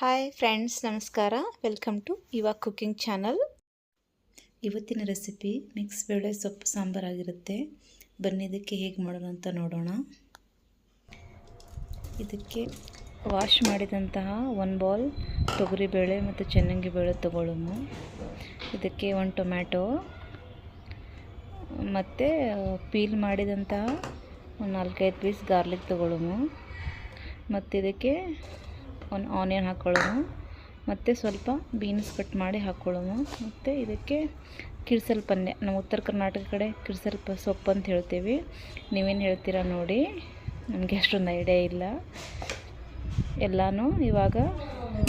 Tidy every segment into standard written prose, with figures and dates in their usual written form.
Hi friends, ನಮಸ್ಕಾರ. Welcome to ಯುವ cooking channel. ಇವತ್ತಿನ ರೆಸಿಪಿ ಮಿಕ್ಸ್ ಬೇಳೆ ಸೊಪ್ಪು ಸಾಂಬಾರಾಗಿರುತ್ತೆ. ಬನ್ನಿ ಇದಕ್ಕೆ ಹೇಗೆ ಮಾಡೋಣ ಅಂತ ನೋಡೋಣ. ಇದಕ್ಕೆ ವಾಶ್ ಮಾಡಿದಂತಹ 1 ಬೌಲ್ ತೊಗರಿಬೇಳೆ ಮತ್ತು ಚೆನ್ನಂಗಿ ಬೇಳೆ ತಗೊಳ್ಳೋಣ. ಇದಕ್ಕೆ 1 ಟೊಮ್ಯಾಟೊ ಮತ್ತು ಪೀಲ್ ಮಾಡಿದಂತಹ 4-5 ಪೀಸ್ ಗಾರ್ಲಿಕ್ ತಗೊಳ್ಳೋಣ. ಮತ್ತು ಇದಕ್ಕೆ 1 ಆನಿಯನ್ ಹಾಕ್ಕೊಳ್ಳೋಣ. ಮತ್ತು ಸ್ವಲ್ಪ ಬೀನ್ಸ್ ಕಟ್ ಮಾಡಿ ಹಾಕ್ಕೊಳ್ಳೋಣ. ಮತ್ತು ಇದಕ್ಕೆ ಕಿರ್ಸಲ್ ಪಲ್ಯ, ನಮ್ಮ ಉತ್ತರ ಕರ್ನಾಟಕ ಕಡೆ ಕಿರ್ಸಲ್ ಸೊಪ್ಪು ಅಂತ ಹೇಳ್ತೀವಿ. ನೀವೇನು ಹೇಳ್ತೀರಾ ನೋಡಿ, ನನಗೆ ಅಷ್ಟೊಂದು ಐಡಿಯಾ ಇಲ್ಲ. ಎಲ್ಲನೂ ಇವಾಗ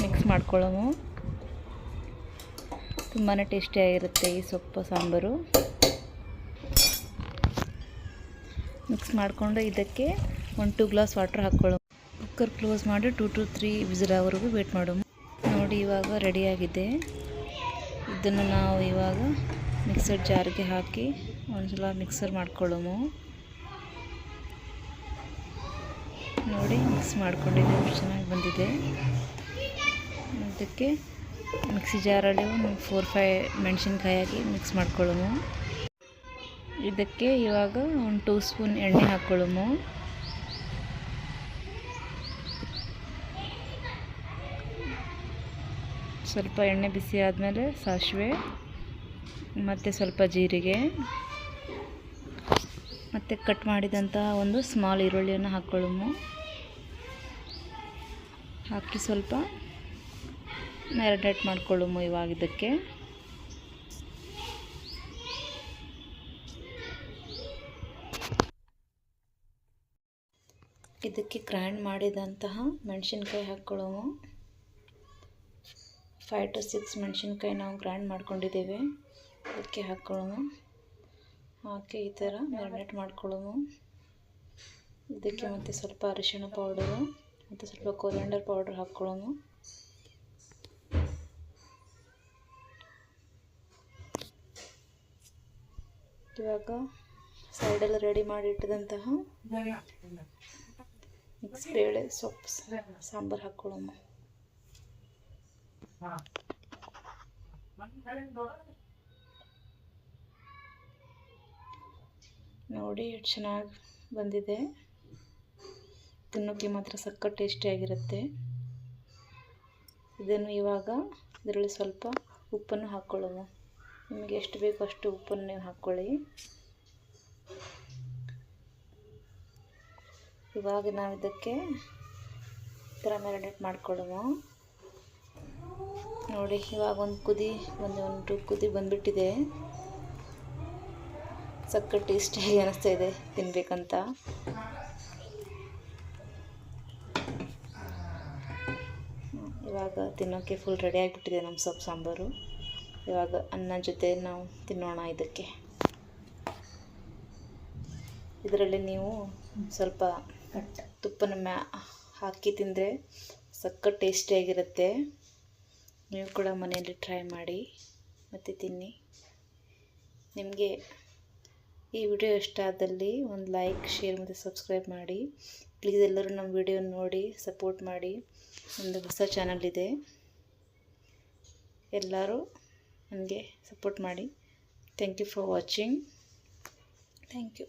ಮಿಕ್ಸ್ ಮಾಡ್ಕೊಳ್ಳೋಣ. ತುಂಬಾ ಟೇಸ್ಟಿಯಾಗಿರುತ್ತೆ ಈ ಸೊಪ್ಪು ಸಾಂಬಾರು. ಮಿಕ್ಸ್ ಮಾಡಿಕೊಂಡು ಇದಕ್ಕೆ 1-2 ಗ್ಲಾಸ್ ವಾಟರ್ ಹಾಕ್ಕೊಳ್ಳೋಣ. ಕುಕ್ಕರ್ ಕ್ಲೋಸ್ ಮಾಡಿ 2 to 3 ವಿಸಿಲ್ವರೆಗೂ ವೇಟ್ ಮಾಡೋಣ. ನೋಡಿ, ಇವಾಗ ರೆಡಿಯಾಗಿದೆ. ಇದನ್ನು ನಾವು ಇವಾಗ ಮಿಕ್ಸರ್ ಜಾರ್ಗೆ ಹಾಕಿ ಒಂದ್ಸಲ ಮಿಕ್ಸರ್ ಮಾಡ್ಕೊಳ್ಳೋಣ. ನೋಡಿ, ಮಿಕ್ಸ್ ಮಾಡ್ಕೊಂಡಿದ್ದೀವಿ, ಚೆನ್ನಾಗಿ ಬಂದಿದೆ. ಅದಕ್ಕೆ ಮಿಕ್ಸಿ ಜಾರಲ್ಲಿ 4-5 ಮೆಣಸಿನ್ಕಾಯಿ ಹಾಕಿ ಮಿಕ್ಸ್ ಮಾಡ್ಕೊಳ್ಳೋಣ. ಇದಕ್ಕೆ ಇವಾಗ 1 2 ಸ್ಪೂನ್ ಎಣ್ಣೆ ಹಾಕ್ಕೊಳ್ಳೋಣ. ಸ್ವಲ್ಪ ಎಣ್ಣೆ ಬಿಸಿ ಆದಮೇಲೆ ಸಾಸಿವೆ ಮತ್ತು ಸ್ವಲ್ಪ ಜೀರಿಗೆ ಮತ್ತು ಕಟ್ ಮಾಡಿದಂತಹ 1 ಸ್ಮಾಲ್ ಈರುಳ್ಳಿಯನ್ನು ಹಾಕ್ಕೊಳ್ಳೋಣ. ಹಾಕಿ ಸ್ವಲ್ಪ ಮ್ಯಾರಿನೇಟ್ ಮಾಡ್ಕೊಳ್ಳೋಣ. ಇವಾಗ ಇದಕ್ಕೆ ಗ್ರೈಂಡ್ ಮಾಡಿದಂತಹ ಮೆಣಸಿನ್ಕಾಯಿ ಹಾಕ್ಕೊಳ್ಳೋಣ. 5 to 6 ಮೆಣಸಿನ್ಕಾಯಿ ನಾವು ಗ್ರೈಂಡ್ ಮಾಡ್ಕೊಂಡಿದ್ದೇವೆ. ಅದಕ್ಕೆ ಹಾಕ್ಕೊಳ್ಳೋಣ. ಹಾಕಿ ಈ ಥರ ಮ್ಯಾರಿನೇಟ್ ಮಾಡ್ಕೊಳ್ಳೋಣ. ಇದಕ್ಕೆ ಮತ್ತು ಸ್ವಲ್ಪ ಅರಿಶಿಣ ಪೌಡರು ಮತ್ತು ಸ್ವಲ್ಪ ಕೊರಿಯಾಂಡರ್ ಪೌಡರ್ ಹಾಕ್ಕೊಳ್ಳೋಣ. ಇವಾಗ ಸೈಡಲ್ಲಿ ರೆಡಿ ಮಾಡಿ ಇಟ್ಟಿದಂತಹ ಮಿಕ್ಸ್ ಬೇಳೆ ಸೊಪ್ಪು ಸಾಂಬಾರು ಹಾಕ್ಕೊಳ್ಳೋಣ. ನೋಡಿ, ಎಷ್ಟು ಚೆನ್ನಾಗಿ ಬಂದಿದೆ. ತಿನ್ನೋಕ್ಕೆ ಮಾತ್ರ ಸಖತ್ ಟೇಸ್ಟಿಯಾಗಿರುತ್ತೆ. ಇದನ್ನು ಇವಾಗ ಇದರಲ್ಲಿ ಸ್ವಲ್ಪ ಉಪ್ಪನ್ನು ಹಾಕ್ಕೊಳ್ಳೋಣ. ನಿಮಗೆ ಎಷ್ಟು ಬೇಕೋ ಅಷ್ಟು ಉಪ್ಪನ್ನು ನೀವು ಹಾಕ್ಕೊಳ್ಳಿ. ಇವಾಗ ನಾವು ಇದಕ್ಕೆ ಈ ಥರ ಮ್ಯಾರಿನೇಟ್ ಮಾಡ್ಕೊಳ್ಳೋಣ. ನೋಡಿ, ಇವಾಗ ಒಂದು ಕುದಿ ಬಂದುಬಿಟ್ಟಿದೆ. ಸಖತ್ ಟೇಸ್ಟಿಯಾಗಿ ಅನ್ನಿಸ್ತಾ ಇದೆ ತಿನ್ನಬೇಕಂತ. ಇವಾಗ ತಿನ್ನೋಕ್ಕೆ ಫುಲ್ ರೆಡಿ ಆಗಿಬಿಟ್ಟಿದೆ ನಮ್ಮ ಸೊಪ್ಪು ಸಾಂಬಾರು. ಇವಾಗ ಅನ್ನ ಜೊತೆ ನಾವು ತಿನ್ನೋಣ. ಇದರಲ್ಲಿ ನೀವು ಸ್ವಲ್ಪ ತುಪ್ಪನ ಹಾಕಿ ತಿಂದರೆ ಸಖತ್ ಟೇಸ್ಟಿಯಾಗಿರುತ್ತೆ. ನೀವು ಕೂಡ ಮನೆಯಲ್ಲಿ ಟ್ರೈ ಮಾಡಿ ಮತ್ತು ತಿನ್ನಿ. ನಿಮಗೆ ಈ ವಿಡಿಯೋ ಇಷ್ಟ ಆದಲ್ಲಿ ಒಂದು ಲೈಕ್, ಶೇರ್ ಮತ್ತು ಸಬ್ಸ್ಕ್ರೈಬ್ ಮಾಡಿ. ಪ್ಲೀಸ್ ಎಲ್ಲರೂ ನಮ್ಮ ವಿಡಿಯೋ ನೋಡಿ ಸಪೋರ್ಟ್ ಮಾಡಿ. ಒಂದು ಹೊಸ ಚಾನಲ್ ಇದೆ, ಎಲ್ಲರೂ ನನಗೆ ಸಪೋರ್ಟ್ ಮಾಡಿ. Thank you for watching. Thank you.